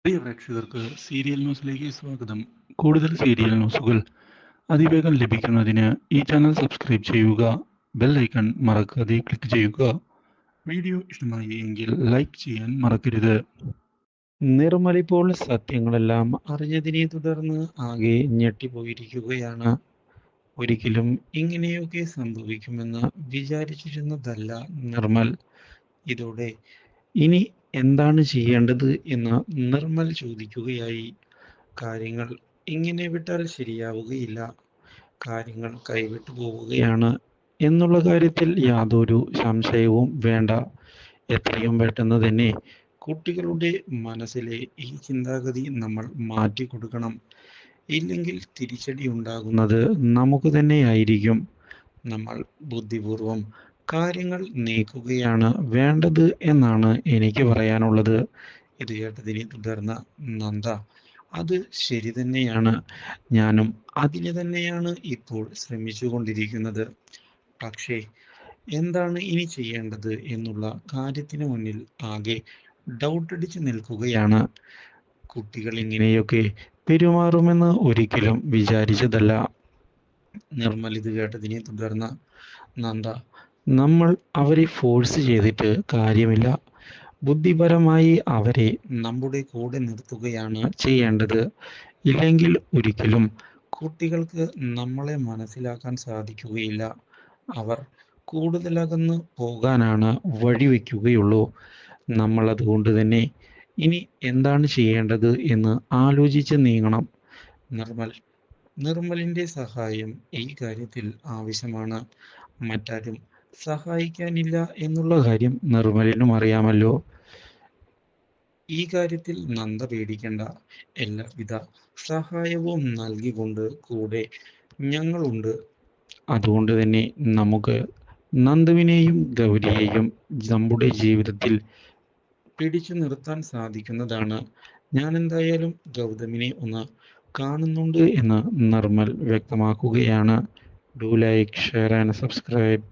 പ്രിയ പ്രേക്ഷകർക്ക് സീരിയൽ ന്യൂസിലേക്ക് സ്വാഗതം. കൂടുതൽ സീരിയൽ ന്യൂസുകൾ അതിവേഗം ലഭിക്കുന്നതിന് ഈ ചാനൽ സബ്സ്ക്രൈബ് ചെയ്യുക. ബെൽ ഐക്കൺ മറക്കാതെ ക്ലിക്ക് ചെയ്യുക. വീഡിയോ ഇഷ്ടമായി എങ്കിൽ ലൈക്ക് ചെയ്യാൻ മറക്കരുത്. നിർമ്മലിപ്പോൾ സത്യങ്ങളെല്ലാം അറിഞ്ഞതിനെ തുടർന്ന് ആകെ ഞെട്ടിപ്പോയിരിക്കുകയാണ്. ഒരിക്കലും ഇങ്ങനെയൊക്കെ സംഭവിക്കുമെന്ന് വിചാരിച്ചിരുന്നതല്ല നിർമ്മൽ. ഇതോടെ ഇനി എന്താണ് ചെയ്യേണ്ടത് എന്ന് നിർമ്മൽ ചോദിക്കുകയായി. കാര്യങ്ങൾ ഇങ്ങനെ വിട്ടാൽ ശരിയാവുകയില്ല, കാര്യങ്ങൾ കൈവിട്ടു പോവുകയാണ് എന്നുള്ള കാര്യത്തിൽ യാതൊരു സംശയവും വേണ്ട. എത്രയും പെട്ടെന്ന് തന്നെ കുട്ടികളുടെ മനസ്സിലെ ഈ ചിന്താഗതി നമ്മൾ മാറ്റിക്കൊടുക്കണം. ഇല്ലെങ്കിൽ തിരിച്ചടി ഉണ്ടാകുന്നത് നമുക്ക് തന്നെയായിരിക്കും. നമ്മൾ ബുദ്ധിപൂർവം കാര്യങ്ങൾ നീക്കുകയാണ് വേണ്ടത് എന്നാണ് എനിക്ക് പറയാനുള്ളത്. ഇത് കേട്ടതിനെ തുടർന്ന് നന്ദ, അത് ശരി തന്നെയാണ്, ഞാനും അതിന് തന്നെയാണ് ഇപ്പോൾ ശ്രമിച്ചുകൊണ്ടിരിക്കുന്നത്. പക്ഷേ എന്താണ് ഇനി ചെയ്യേണ്ടത് എന്നുള്ള കാര്യത്തിന് മുന്നിൽ ആകെ ഡൗട്ടടിച്ച് നിൽക്കുകയാണ്. കുട്ടികൾ ഇങ്ങനെയൊക്കെ പെരുമാറുമെന്ന് ഒരിക്കലും വിചാരിച്ചതല്ല. നിർമ്മൽ ഇത് കേട്ടതിനെ തുടർന്ന് നന്ദ, നമ്മൾ അവരെ ഫോഴ്സ് ചെയ്തിട്ട് കാര്യമില്ല. ബുദ്ധിപരമായി അവരെ നമ്മുടെ കൂടെ നിർത്തുകയാണ് ചെയ്യേണ്ടത്. ഇല്ലെങ്കിൽ ഒരിക്കലും കുട്ടികൾക്ക് നമ്മളെ മനസ്സിലാക്കാൻ സാധിക്കുകയില്ല. അവർ കൂടുതലകന്ന് പോകാനാണ് വഴിവെക്കുകയുള്ളൂ. നമ്മൾ അതുകൊണ്ട് തന്നെ ഇനി എന്താണ് ചെയ്യേണ്ടത് എന്ന് ആലോചിച്ച് നീങ്ങണം. നിർമ്മലിൻ്റെ സഹായം ഈ കാര്യത്തിൽ ആവശ്യമാണ്. മറ്റാരും സഹായിക്കാനില്ല എന്നുള്ള കാര്യം നിർമ്മലിനും അറിയാമല്ലോ. ഈ കാര്യത്തിൽ നന്ദ പേടിക്കേണ്ട. എല്ലാവിധ സഹായവും നൽകിക്കൊണ്ട് കൂടെ ഞങ്ങളുണ്ട്. അതുകൊണ്ട് തന്നെ നമുക്ക് നന്ദുവിനെയും ഗൗരിയെയും നമ്മുടെ ജീവിതത്തിൽ പിടിച്ചു നിർത്താൻ സാധിക്കുന്നതാണ്. ഞാൻ എന്തായാലും ഗൗതമിനെ ഒന്ന് കാണുന്നുണ്ട് എന്ന് നിർമ്മൽ വ്യക്തമാക്കുകയാണ്. Do like, share and subscribe.